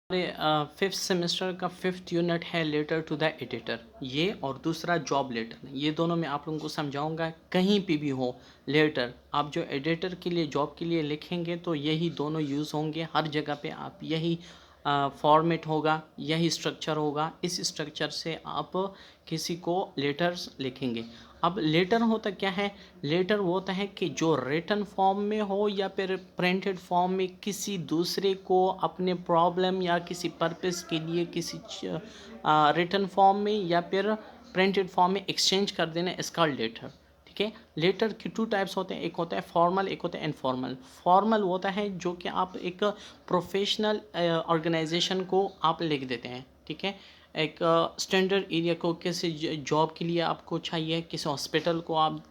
Fifth semester का fifth unit है letter to the editor. ये और दूसरा जॉब लेटर, ये दोनों मैं आप लोगों को समझाऊंगा। कहीं पे भी हो लेटर, आप जो एडिटर के लिए जॉब के लिए लिखेंगे तो यही दोनों यूज़ होंगे। हर जगह पे आप यही फॉर्मेट होगा, यही स्ट्रक्चर होगा। इस स्ट्रक्चर से आप किसी को लेटर्स लिखेंगे। अब लेटर होता क्या है? लेटर वो होता है कि जो रिटन फॉर्म में हो या फिर प्रिंटेड फॉर्म में किसी दूसरे को अपने प्रॉब्लम या किसी पर्पस के लिए किसी रिटन फॉर्म में या फिर प्रिंटेड फॉर्म में एक्सचेंज कर देना, इसका लेटर। ठीक है। लेटर की टू टाइप्स होते हैं, एक होता है फॉर्मल, एक होता है इनफॉर्मल। फॉर्मल होता है जो कि आप एक प्रोफेशनल ऑर्गेनाइजेशन को आप लिख देते हैं। ठीक है। एक स्टैंडर्ड एरिया को किसी जॉब के लिए आपको चाहिए, किसी हॉस्पिटल को आप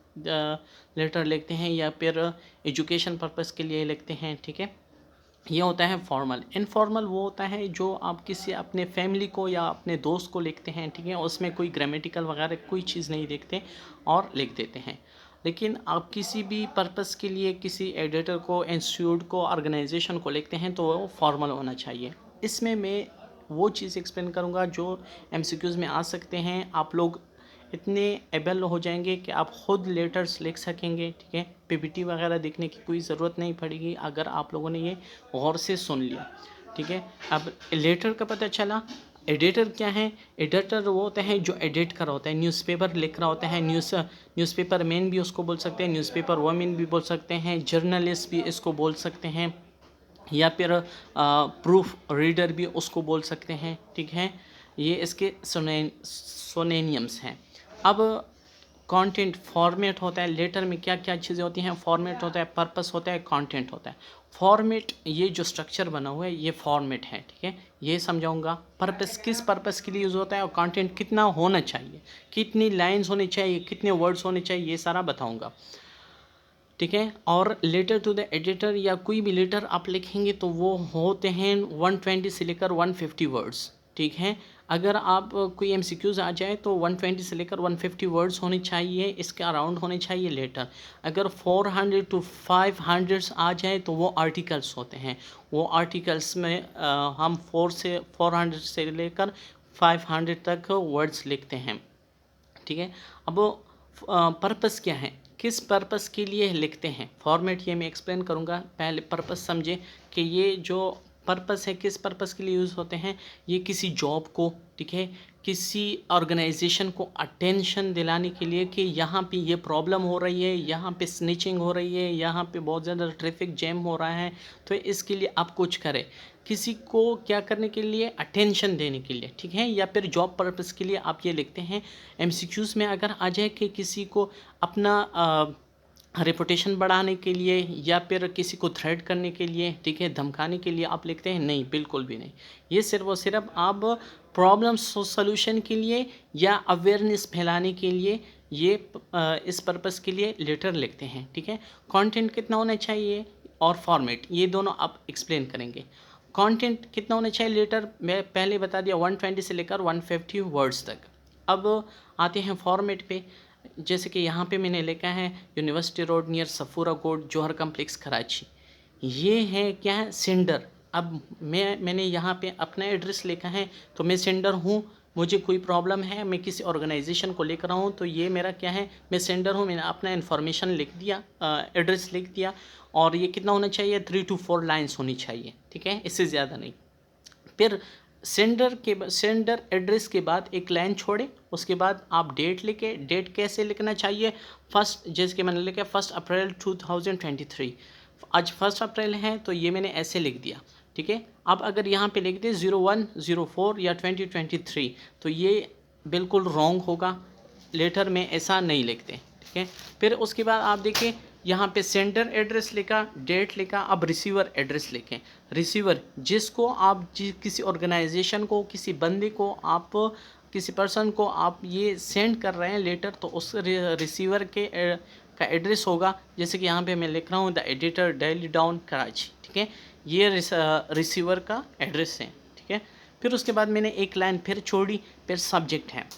लेटर लिखते हैं या फिर एजुकेशन पर्पस के लिए लिखते हैं। ठीक है। ये होता है फॉर्मल। इनफॉर्मल वो होता है जो आप किसी अपने फैमिली को या अपने दोस्त को लिखते हैं। ठीक है। उसमें कोई ग्रामेटिकल वगैरह कोई चीज़ नहीं देखते और लिख देते हैं। लेकिन आप किसी भी पर्पस के लिए किसी एडिटर को, इंस्टीट्यूट को, ऑर्गेनाइजेशन को लिखते हैं तो वो फॉर्मल होना चाहिए। इसमें मैं वो चीज़ एक्सप्लेन करूँगा जो एमसीक्यूज़ में आ सकते हैं। आप लोग इतने एबल हो जाएंगे कि आप ख़ुद लेटर्स लिख सकेंगे। ठीक है। पीपीटी वगैरह देखने की कोई ज़रूरत नहीं पड़ेगी अगर आप लोगों ने ये गौर से सुन लिया। ठीक है। अब लेटर का पता चला। एडिटर क्या है? एडिटर वो होता है जो एडिट कर रहा होता है, न्यूज़पेपर लिख रहा होता है। न्यूज़पेपर मैन भी उसको बोल सकते हैं, न्यूज़पेपर वोमेन भी बोल सकते हैं, जर्नलिस्ट भी इसको बोल सकते हैं, या फिर प्रूफ रीडर भी उसको बोल सकते हैं। ठीक है। ये इसके सोनेनियम्स हैं। अब कंटेंट फॉर्मेट होता है। लेटर में क्या क्या चीज़ें होती हैं? फॉर्मेट होता है, पर्पस होता है, कंटेंट होता है। फॉर्मेट, ये जो स्ट्रक्चर बना हुआ है ये फॉर्मेट है। ठीक है। ये समझाऊंगा। पर्पस, किस पर्पस के लिए यूज़ होता है, और कंटेंट कितना होना चाहिए, कितनी लाइंस होनी चाहिए, कितने वर्ड्स होने चाहिए, ये सारा बताऊंगा। ठीक है। और लेटर टू द एडिटर या कोई भी लेटर आप लिखेंगे तो वो होते हैं 120 से लेकर 150 वर्ड्स। ठीक है। अगर आप कोई एमसीक्यूज़ आ जाए तो 120 से लेकर 150 वर्ड्स होने चाहिए, इसके अराउंड होने चाहिए लेटर। अगर 400 to 500 आ जाए तो वो आर्टिकल्स होते हैं। वो आर्टिकल्स में हम 400 से लेकर 500 तक वर्ड्स लिखते हैं। ठीक है। अब पर्पस क्या है, किस पर्पस के लिए लिखते हैं? फॉर्मेट ये मैं एक्सप्लेन करूँगा। पहले पर्पस समझे कि ये जो पर्पस है किस पर्पस के लिए यूज़ होते हैं। ये किसी जॉब को, ठीक है, किसी ऑर्गेनाइजेशन को अटेंशन दिलाने के लिए कि यहाँ पे ये प्रॉब्लम हो रही है, यहाँ पे स्निचिंग हो रही है, यहाँ पे बहुत ज़्यादा ट्रैफिक जैम हो रहा है, तो इसके लिए आप कुछ करें। किसी को क्या करने के लिए? अटेंशन देने के लिए। ठीक है। या फिर जॉब पर्पस के लिए आप ये लिखते हैं। एमसीक्यूज़ में अगर आ जाए कि किसी को अपना रेपुटेशन बढ़ाने के लिए या फिर किसी को थ्रेट करने के लिए, ठीक है, धमकाने के लिए आप लिखते हैं, नहीं, बिल्कुल भी नहीं। ये सिर्फ और सिर्फ आप प्रॉब्लम सोल्यूशन के लिए या अवेयरनेस फैलाने के लिए ये इस पर्पस के लिए लेटर लिखते हैं। ठीक है। कंटेंट कितना होना चाहिए और फॉर्मेट, ये दोनों आप एक्सप्लेन करेंगे। कंटेंट कितना होना चाहिए लेटर मैं पहले बता दिया, 120 से लेकर 150 वर्ड्स तक। अब आते हैं फॉर्मेट पे। जैसे कि यहाँ पे मैंने लिखा है university road near Safoora court, Jauhar complex, Karachi. ये है क्या है? सेंडर। अब मैंने यहाँ पे अपना एड्रेस लिखा है तो मैं सेंडर हूँ। मुझे कोई प्रॉब्लम है, मैं किसी ऑर्गेनाइजेशन को लेकर रहा हूँ तो ये मेरा क्या है? मैं सेंडर हूँ। मैंने अपना इन्फॉर्मेशन लिख दिया, एड्रेस लिख दिया। और ये कितना होना चाहिए? 3 to 4 लाइन्स होनी चाहिए। ठीक है। इससे ज़्यादा नहीं। फिर सेंडर एड्रेस के बाद एक लाइन छोड़े, उसके बाद आप डेट लिखे। डेट कैसे लिखना चाहिए? फर्स्ट, जैसे कि मैंने लिखा 1 अप्रैल 2023। आज 1 अप्रैल है तो ये मैंने ऐसे लिख दिया। ठीक है। अब अगर यहाँ पे लिख दे 0104 या 2023 तो ये बिल्कुल रॉन्ग होगा। लेटर में ऐसा नहीं लिखते। ठीक है। फिर उसके बाद आप देखिए यहाँ पे सेंडर एड्रेस लिखा, डेट लिखा। अब रिसीवर एड्रेस लिखें। रिसीवर, जिसको आप किसी ऑर्गेनाइजेशन को, किसी बंदे को, आप किसी पर्सन को आप ये सेंड कर रहे हैं लेटर, तो उस रिसीवर का एड्रेस होगा। जैसे कि यहाँ पे मैं लिख रहा हूँ the editor, daily down, Karachi. ठीक है। ये रिसीवर का एड्रेस है। ठीक है। फिर उसके बाद मैंने एक लाइन फिर छोड़ी। फिर सब्जेक्ट है।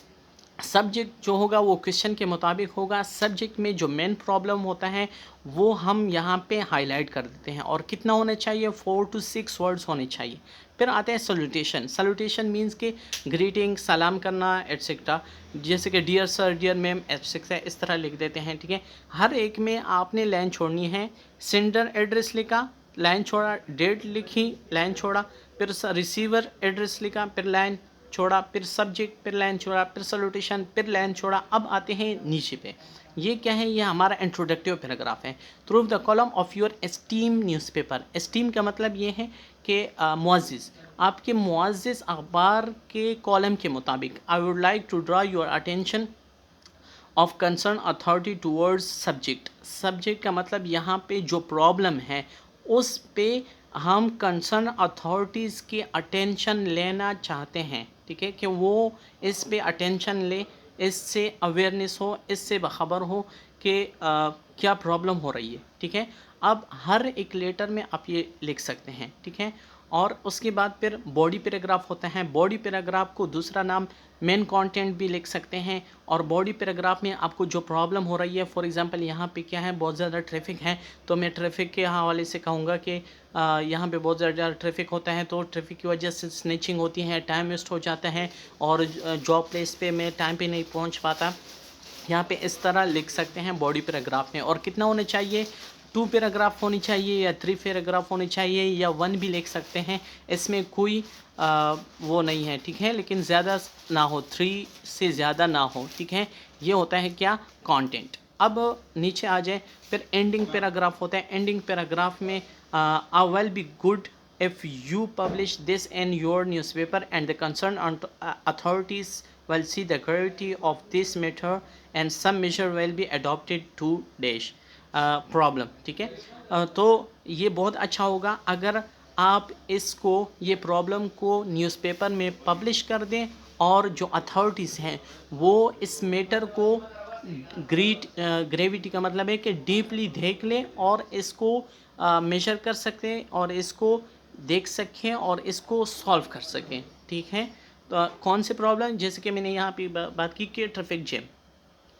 सब्जेक्ट जो होगा वो क्वेश्चन के मुताबिक होगा। सब्जेक्ट में जो मेन प्रॉब्लम होता है वो हम यहाँ पे हाईलाइट कर देते हैं। और कितना होना चाहिए, 4 to 6 वर्ड्स होने चाहिए। फिर आते हैं सल्यूटेशन। सल्यूटेशन मीन्स कि ग्रीटिंग, सलाम करना एट्सेट्रा, जैसे कि dear sir, dear ma'am etcetera, इस तरह लिख देते हैं। ठीक है, हर एक में आपने लाइन छोड़नी है। सेंडर एड्रेस लिखा, लाइन छोड़ा, डेट लिखी, लाइन छोड़ा, फिर रिसीवर एड्रेस लिखा, फिर लाइन छोड़ा, फिर सब्जेक्ट, फिर लाइन छोड़ा, फिर सल्यूटेशन, फिर लाइन छोड़ा। अब आते हैं नीचे पे, ये क्या है, ये हमारा इंट्रोडक्टिव पैराग्राफ है। Through the column of your esteemed newspaper. Esteem का मतलब ये है कि मुअज़्ज़िज़, आपके मुअज़्ज़िज़ अखबार के कॉलम के मुताबिक, I would like to draw your attention of concern authority towards subject. Subject का मतलब यहाँ पे जो प्रॉब्लम है उस पे हम कंसर्न अथॉरिटीज़ की अटेंशन लेना चाहते हैं। ठीक है, कि वो इस पे अटेंशन ले, इससे अवेयरनेस हो, इससे बाखबर हो कि क्या प्रॉब्लम हो रही है। ठीक है, अब हर एक लेटर में आप ये लिख सकते हैं। ठीक है, और उसके बाद फिर बॉडी पैराग्राफ होता है। बॉडी पैराग्राफ को दूसरा नाम मेन कंटेंट भी लिख सकते हैं। और बॉडी पैराग्राफ में आपको जो प्रॉब्लम हो रही है, फॉर एग्जांपल यहाँ पे क्या है, बहुत ज़्यादा ट्रैफिक है, तो मैं ट्रैफिक के हवाले से कहूँगा कि यहाँ पे बहुत ज़्यादा ट्रैफिक होता है, तो ट्रैफिक की वजह से स्नैचिंग होती है, टाइम वेस्ट हो जाता है, और जॉब प्लेस पे मैं टाइम पे नहीं पहुँच पाता। यहाँ पे इस तरह लिख सकते हैं बॉडी पैराग्राफ में। और कितना होने चाहिए, 2 पैराग्राफ होनी चाहिए या 3 पैराग्राफ होने चाहिए, या 1 भी लिख सकते हैं, इसमें कोई वो नहीं है। ठीक है, लेकिन ज़्यादा ना हो, 3 से ज़्यादा ना हो। ठीक है, ये होता है क्या, कंटेंट। अब नीचे आ जाए, फिर एंडिंग पैराग्राफ होता है। एंडिंग पैराग्राफ में I will be good if you publish this in your newspaper and the concerned authorities will see the gravity of this matter and some measure will be adopted to dash problem। ठीक है, तो ये बहुत अच्छा होगा अगर आप इसको, ये प्रॉब्लम को न्यूज़पेपर में पब्लिश कर दें, और जो अथॉरिटीज़ हैं वो इस मैटर को ग्रेविटी का मतलब है कि डीपली देख लें, और इसको मेजर कर सकें, और इसको देख सकें, और इसको सॉल्व कर सकें। ठीक है, तो कौन से प्रॉब्लम, जैसे कि मैंने यहाँ पे बात की कि ट्रैफिक जैम,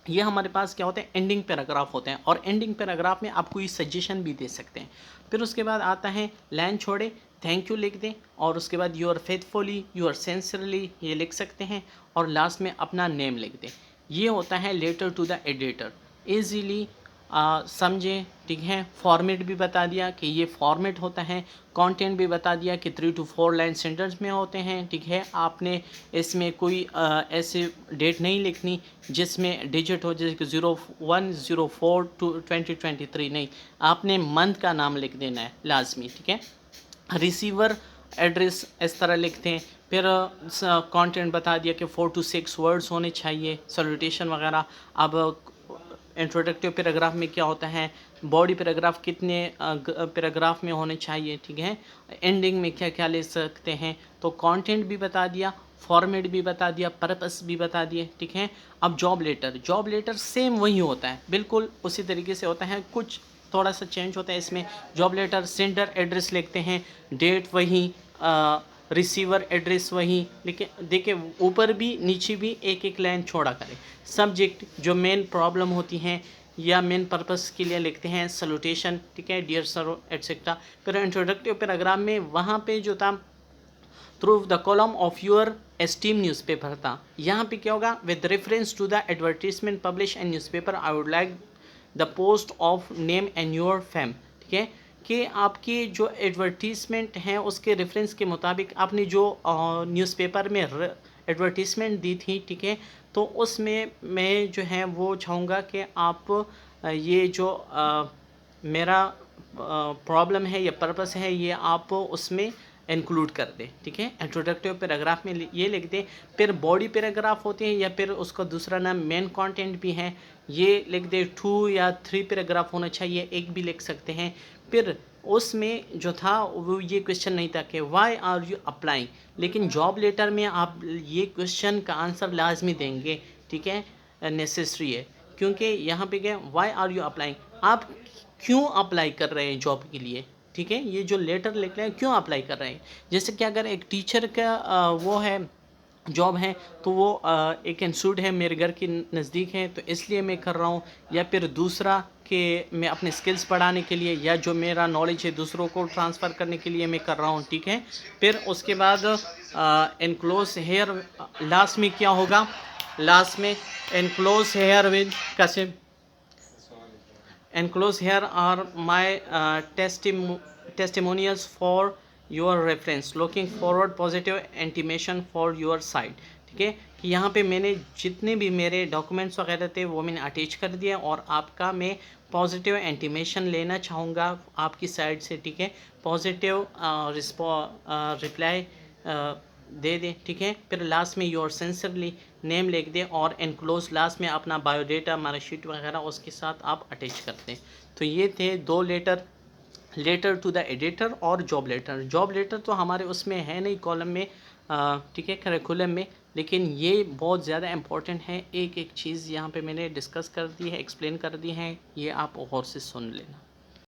ये हमारे पास क्या होता है, एंडिंग पैराग्राफ होते हैं। और एंडिंग पैराग्राफ में आप कोई सजेशन भी दे सकते हैं। फिर उसके बाद आता है लाइन छोड़े, थैंक यू लिख दें, और उसके बाद यूर फेथफुली, यूर सेंसरली, ये लिख सकते हैं, और लास्ट में अपना नेम लिख दें। ये होता है letter to the editor. Easily समझें। ठीक है, फॉर्मेट भी बता दिया कि ये फॉर्मेट होता है, कंटेंट भी बता दिया कि 3 to 4 लाइन सेंटेंस में होते हैं। ठीक है, आपने इसमें कोई ऐसे डेट नहीं लिखनी जिसमें डिजिट हो, जैसे कि 01/04/2023, नहीं, आपने मंथ का नाम लिख देना है लाजमी। ठीक है, रिसीवर एड्रेस इस तरह लिखते हैं। फिर कंटेंट बता दिया कि 4 to 6 वर्ड्स होने चाहिए, सल्यूटेशन वगैरह। अब इंट्रोडक्टिव पैराग्राफ में क्या होता है, बॉडी पैराग्राफ कितने पैराग्राफ में होने चाहिए। ठीक है, एंडिंग में क्या क्या ले सकते हैं, तो कंटेंट भी बता दिया, फॉर्मेट भी बता दिया, पर्पस भी बता दिए। ठीक है, अब job letter, job letter same वही होता है, बिल्कुल उसी तरीके से होता है, कुछ थोड़ा सा चेंज होता है इसमें। जॉब लेटर सेंडर एड्रेस लिखते हैं, डेट वही, रिसीवर एड्रेस वही, लेकिन देखिए ऊपर भी नीचे भी एक एक लाइन छोड़ा करें। सब्जेक्ट जो मेन प्रॉब्लम होती हैं या मेन पर्पस के लिए लिखते हैं, सल्यूटेशन। ठीक है, डियर सर एट्सेट्रा। फिर इंट्रोडक्टिव पैराग्राफ में वहाँ पे जो था, through the column of your esteemed newspaper था, यहाँ पे क्या होगा, with reference to the advertisement publish and newspaper I would like the post of name and your firm. ठीक है, कि आपकी जो एडवर्टीज़मेंट हैं उसके रेफरेंस के मुताबिक आपने जो न्यूज़पेपर में एडवर्टीज़मेंट दी थी। ठीक है, तो उसमें मैं जो है वो चाहूँगा कि आप ये जो मेरा प्रॉब्लम है या पर्पस है, ये आप उसमें इंक्लूड कर दें। ठीक है, इंट्रोडक्टिव पैराग्राफ में ये लिख दें। फिर बॉडी पैराग्राफ होते हैं, या फिर उसका दूसरा नाम मेन कंटेंट भी है, ये लिख दें। 2 या 3 पैराग्राफ होना चाहिए, एक भी लिख सकते हैं। फिर उसमें जो था वो ये क्वेश्चन नहीं था कि वाई आर यू अप्लाइंग, लेकिन जॉब लेटर में आप ये क्वेश्चन का आंसर लाजमी देंगे। ठीक है, नेसेसरी है, क्योंकि यहाँ पे क्या, वाई आर यू अप्लाइंग, आप क्यों अप्लाई कर रहे हैं जॉब के लिए। ठीक है, ये जो लेटर लिख रहे हैं क्यों अप्लाई कर रहे हैं। जैसे कि अगर एक टीचर का वो है जॉब है, तो वो एक इंस्टीट्यूट है मेरे घर के नज़दीक है, तो इसलिए मैं कर रहा हूँ। या फिर दूसरा कि मैं अपने स्किल्स बढ़ाने के लिए या जो मेरा नॉलेज है दूसरों को ट्रांसफ़र करने के लिए मैं कर रहा हूँ, ठीक है। फिर उसके बाद एनक्लोज हेयर, लास्ट में क्या होगा, लास्ट में एनक्लोज हेयर विद कसिम, enclosed here are my testimonials for your reference, looking forward positive intimation for your side। ठीक है, कि यहाँ पे मैंने जितने भी मेरे डॉक्यूमेंट्स वगैरह थे वो मैंने अटैच कर दिया, और आपका मैं पॉजिटिव इंटीमेशन लेना चाहूँगा आपकी साइड से, ठीक है। पॉजिटिव रिप्लाई दे दें, ठीक है। फिर लास्ट में योर सिंसियरली नेम लिख दें, और एनक्लोज लास्ट में अपना बायोडेटा, मार्कशीट वगैरह उसके साथ आप अटैच कर दें। तो ये थे दो letter, letter to the editor और जॉब लेटर। जॉब लेटर तो हमारे उसमें है नहीं कॉलम में, ठीक है, करिकुलम में, लेकिन ये बहुत ज़्यादा इम्पोर्टेंट है। एक एक चीज़ यहाँ पे मैंने डिस्कस कर दी है, एक्सप्लेन कर दी है, ये आप गौर से सुन लेना।